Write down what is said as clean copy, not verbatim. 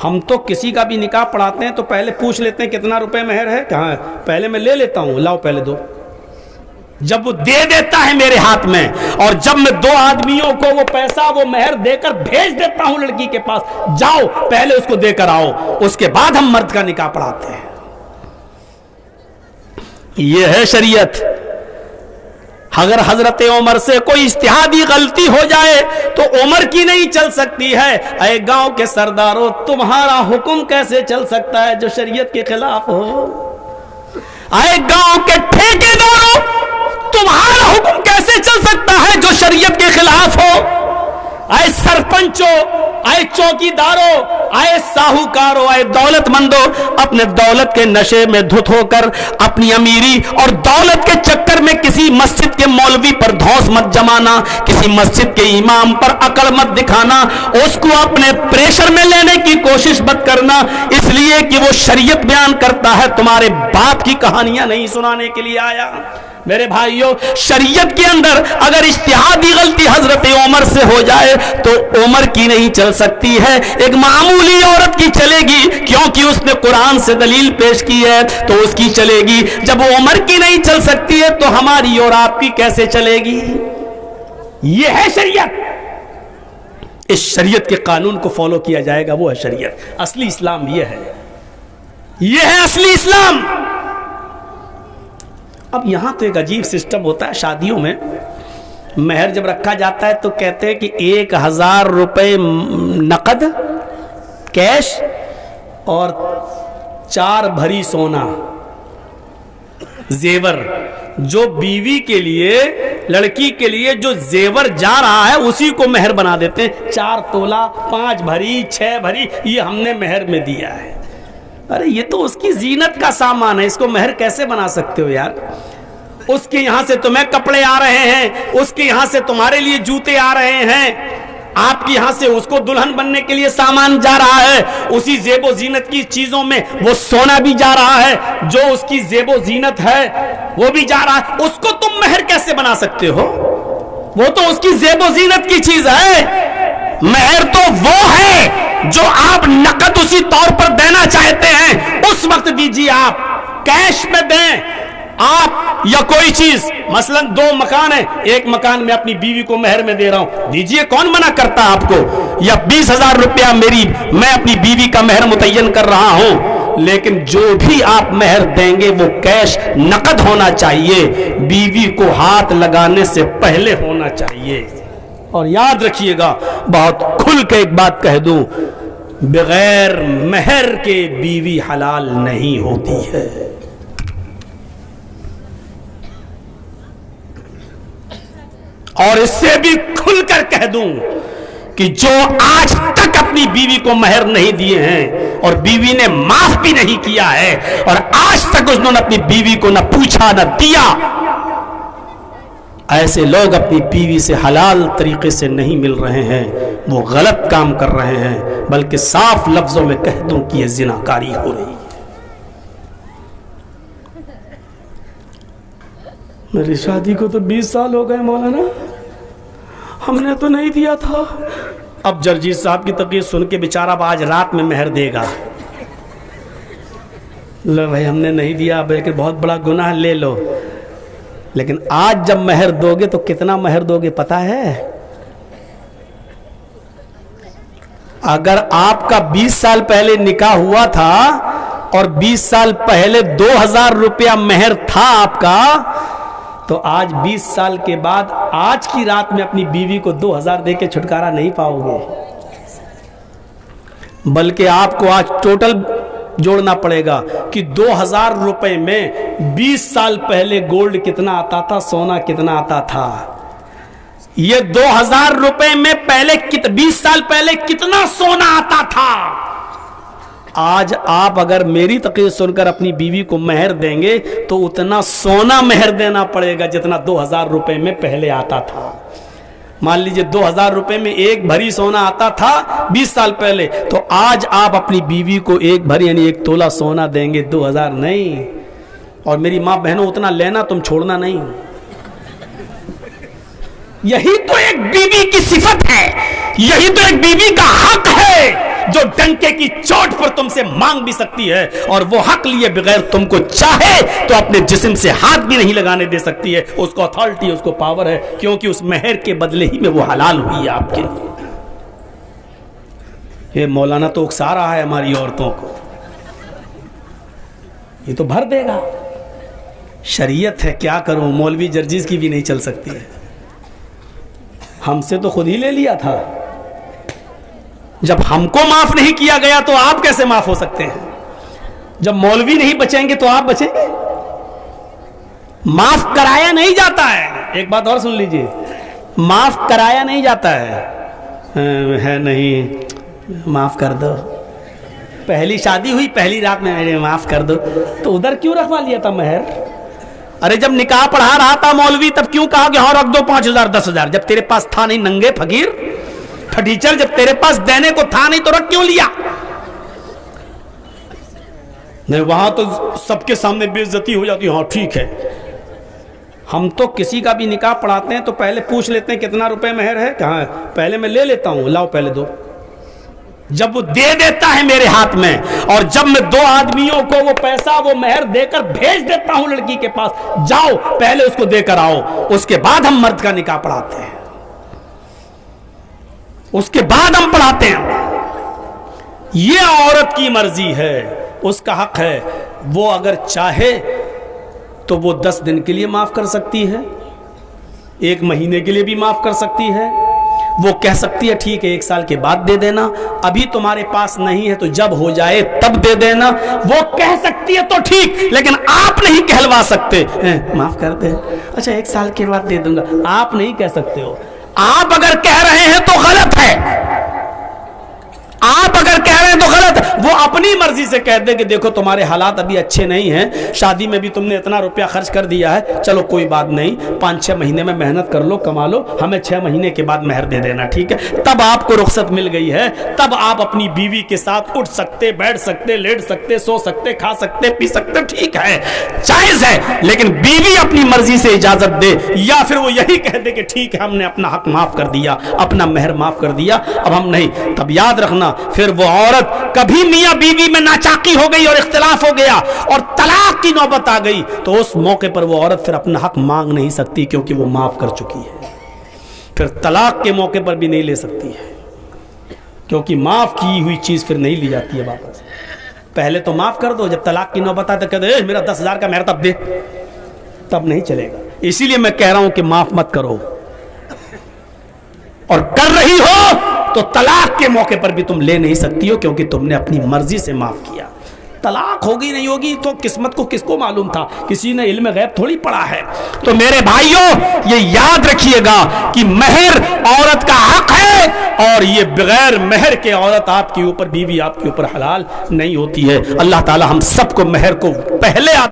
हम तो किसी का भी निकाह पढ़ाते हैं तो पहले पूछ लेते हैं कितना रुपए मेहर है, कहाँ, पहले मैं ले लेता हूं, लाओ पहले दो। जब वो दे देता है मेरे हाथ में, और जब मैं 2 आदमियों को वो पैसा वो मेहर देकर भेज देता हूं लड़की के पास, जाओ पहले उसको देकर आओ, उसके बाद हम मर्द का निकाह पढ़ाते हैं। यह है शरीयत। अगर हजरत उमर से कोई इज्तिहादी गलती हो जाए तो उमर की नहीं चल सकती है। अरे गांव के सरदारों, तुम्हारा हुक्म कैसे चल सकता है जो शरीयत के खिलाफ हो? अरे गांव के ठेकेदारों, तुम्हारा हुक्म कैसे चल सकता है जो शरीयत के खिलाफ हो? आए सरपंचों, आए चौकीदारों, आए साहूकारों, आए दौलतमंदों, अपने दौलत के नशे में धुत होकर अपनी अमीरी और दौलत के चक्कर में किसी मस्जिद के मौलवी पर धौंस मत जमाना, किसी मस्जिद के इमाम पर अकड़ मत दिखाना, उसको अपने प्रेशर में लेने की कोशिश मत करना, इसलिए कि वो शरीयत बयान करता है, तुम्हारे बाप की कहानियां नहीं सुनाने के लिए आया। मेरे भाइयों, शरीयत के अंदर अगर इज्तिहादी गलती हजरत उमर से हो जाए तो उमर की नहीं चल सकती है, एक मामूली औरत की चलेगी, क्योंकि उसने कुरान से दलील पेश की है तो उसकी चलेगी। जब उमर की नहीं चल सकती है तो हमारी और आपकी कैसे चलेगी? यह है शरीयत। इस शरीयत के कानून को फॉलो किया जाएगा, वो है शरीयत। असली इस्लाम यह है, यह है असली इस्लाम। अब यहां तो एक अजीब सिस्टम होता है शादियों में, मेहर जब रखा जाता है तो कहते हैं कि 1000 रुपए नकद कैश और 4 भरी सोना जेवर। जो बीवी के लिए, लड़की के लिए जो जेवर जा रहा है उसी को मेहर बना देते हैं। 4 तोला, 5 भरी, 6 भरी, ये हमने मेहर में दिया है। अरे ये तो उसकी जीनत का सामान है, इसको मेहर कैसे बना सकते हो यार? उसके यहां से तुम्हें कपड़े आ रहे हैं, उसके यहां से तुम्हारे लिए जूते आ रहे हैं, आपके यहां से उसको दुल्हन बनने के लिए सामान जा रहा है, उसी जेबो जीनत की चीजों में वो सोना भी जा रहा है, जो उसकी जेबो जीनत है वो भी जा रहा है, उसको तुम मेहर कैसे बना सकते हो? वो तो उसकी जेबो जीनत की चीज है। मेहर तो वो है जो आप नकद उसी तौर पर देना चाहते हैं उस वक्त दीजिए, आप कैश में दें आप, या कोई चीज, मसलन 2 मकान है, एक मकान में अपनी बीवी को मेहर में दे रहा हूं, दीजिए, कौन मना करता आपको? या 20,000 रुपया मैं अपनी बीवी का मेहर मुतय्यन कर रहा हूं, लेकिन जो भी आप मेहर देंगे वो कैश नकद होना चाहिए, बीवी को हाथ लगाने से पहले होना चाहिए। और याद रखिएगा, बहुत खुल के एक बात कह दूं, बगैर मेहर के बीवी हलाल नहीं होती है। और इससे भी खुलकर कह दूं कि जो आज तक अपनी बीवी को मेहर नहीं दिए हैं और बीवी ने माफ भी नहीं किया है और आज तक उन्होंने अपनी बीवी को न पूछा न दिया, ऐसे लोग अपनी बीवी से हलाल तरीके से नहीं मिल रहे हैं, वो गलत काम कर रहे हैं, बल्कि साफ लफ्जों में कह दूं कि यह जिनाकारी हो रही है। मेरी शादी को तो 20 साल हो गए मौलाना, हमने तो नहीं दिया था। अब जरजीत साहब की तकरीर सुन के बेचारा आज रात में मेहर देगा। लो भाई, हमने नहीं दिया, लेकिन बहुत बड़ा गुनाह, ले लो। लेकिन आज जब मेहर दोगे तो कितना मेहर दोगे पता है? अगर आपका 20 साल पहले निकाह हुआ था और 20 साल पहले 2000 रुपया मेहर था आपका, तो आज 20 साल के बाद आज की रात में अपनी बीवी को 2000 दे के छुटकारा नहीं पाओगे, बल्कि आपको आज टोटल जोड़ना पड़ेगा कि 2000 रुपए में 20 साल पहले गोल्ड कितना आता था, सोना कितना आता था। ये 2000 रुपए में पहले 20 साल पहले कितना सोना आता था। आज आप अगर मेरी तकरीर सुनकर अपनी बीवी को मेहर देंगे तो उतना सोना मेहर देना पड़ेगा जितना 2000 रुपए में पहले आता था। मान लीजिए 2000 रुपए में 1 भरी सोना आता था 20 साल पहले, तो आज आप अपनी बीवी को 1 भरी यानी 1 तोला सोना देंगे, 2000 नहीं। और मेरी माँ बहनों, उतना लेना, तुम छोड़ना नहीं। यही तो एक बीवी की सिफत है, यही तो एक बीवी का हक है जो डंके की चोट पर तुमसे मांग भी सकती है, और वो हक लिए बगैर तुमको चाहे तो अपने जिस्म से हाथ भी नहीं लगाने दे सकती है। उसको अथॉरिटी, उसको पावर है, क्योंकि उस मेहर के बदले ही में वो हलाल हुई है आपके लिए। ये मौलाना तो उकसा रहा है हमारी औरतों को, ये तो भर देगा। शरीयत है, क्या करूं, मौलवी जर्जिस की भी नहीं चल सकती है। हमसे तो खुद ही ले लिया था। जब हमको माफ नहीं किया गया तो आप कैसे माफ हो सकते हैं? जब मौलवी नहीं बचेंगे तो आप बचेंगे? माफ कराया नहीं जाता है। एक बात और सुन लीजिए, माफ कराया नहीं जाता है नहीं, माफ कर दो। पहली शादी हुई, पहली रात में मेरे माफ कर दो, तो उधर क्यों रखवा लिया था मेहर? अरे जब निकाह पढ़ा रहा था मौलवी, तब क्यों कहा कि हाँ रख दो 5,000 10,000? जब तेरे पास था नहीं, नंगे फकीर फटीचर, जब तेरे पास देने को था नहीं तो रख क्यों लिया? नहीं, वहां तो सबके सामने बेइज्जती हो जाती। हाँ ठीक है, हम तो किसी का भी निकाह पढ़ाते हैं तो पहले पूछ लेते हैं कितना रुपए मेहर है, कहाँ, पहले मैं ले लेता हूं, लाओ पहले दो। जब वो दे देता है मेरे हाथ में, और जब मैं 2 आदमियों को वो पैसा, वो मेहर देकर भेज देता हूं लड़की के पास, जाओ पहले उसको देकर आओ, उसके बाद हम मर्द का निकाह पढ़ाते हैं, उसके बाद हम पढ़ाते हैं। ये औरत की मर्जी है, उसका हक है। वो अगर चाहे तो वो 10 दिन के लिए माफ कर सकती है, 1 महीने के लिए भी माफ कर सकती है। वो कह सकती है ठीक है 1 साल के बाद दे देना, अभी तुम्हारे पास नहीं है तो जब हो जाए तब दे देना। वो कह सकती है तो ठीक, लेकिन आप नहीं कहलवा सकते माफ कर दे, अच्छा 1 साल के बाद दे दूंगा, आप नहीं कह सकते हो। आप अगर कह रहे हैं तो गलत है, आप अगर कह रहे हैं तो गलत। वो अपनी मर्जी से कह दे कि देखो तुम्हारे हालात अभी अच्छे नहीं हैं, शादी में भी तुमने इतना रुपया खर्च कर दिया है, चलो कोई बात नहीं, 5-6 महीने में मेहनत कर लो, कमा लो, हमें 6 महीने के बाद मेहर दे देना, ठीक है। तब आपको रुख्सत मिल गई है, तब आप अपनी बीवी के साथ उठ सकते, बैठ सकते, लेट सकते, सो सकते, खा सकते, पी सकते, ठीक है, जायज है। लेकिन बीवी अपनी मर्जी से इजाजत दे, या फिर वो यही कह दे कि ठीक है हमने अपना हक माफ कर दिया, अपना मेहर माफ कर दिया, अब हम नहीं, तब याद रखना फिर वो औरत कभी मियां बीवी में नाचाकी हो गई और इख्तिलाफ हो गया और तलाक की नौबत आ गई, तो उस मौके पर वो औरत फिर अपना हक मांग नहीं सकती, क्योंकि वो माफ कर चुकी है। फिर तलाक के मौके पर भी नहीं ले सकती है, क्योंकि माफ की हुई चीज फिर नहीं ली जाती है वापस। पहले तो माफ कर दो, जब तलाक की नौबत आए तो कह दे मेरा 10,000 का मेहर तब दे, तब नहीं चलेगा। इसीलिए मैं कह रहा हूं कि माफ मत करो, और कर रही हो तो तलाक के मौके पर भी तुम ले नहीं सकती हो, क्योंकि तुमने अपनी मर्जी से माफ किया। तलाक होगी नहीं होगी तो किस्मत को किसको मालूम था, किसी ने इल्म गैब थोड़ी पढ़ा है। तो मेरे भाइयों ये याद रखिएगा कि मेहर औरत का हक है, और ये बगैर मेहर के औरत आपके ऊपर, बीवी आपके ऊपर हलाल नहीं होती है। अल्लाह ताला हम सबको मेहर को पहले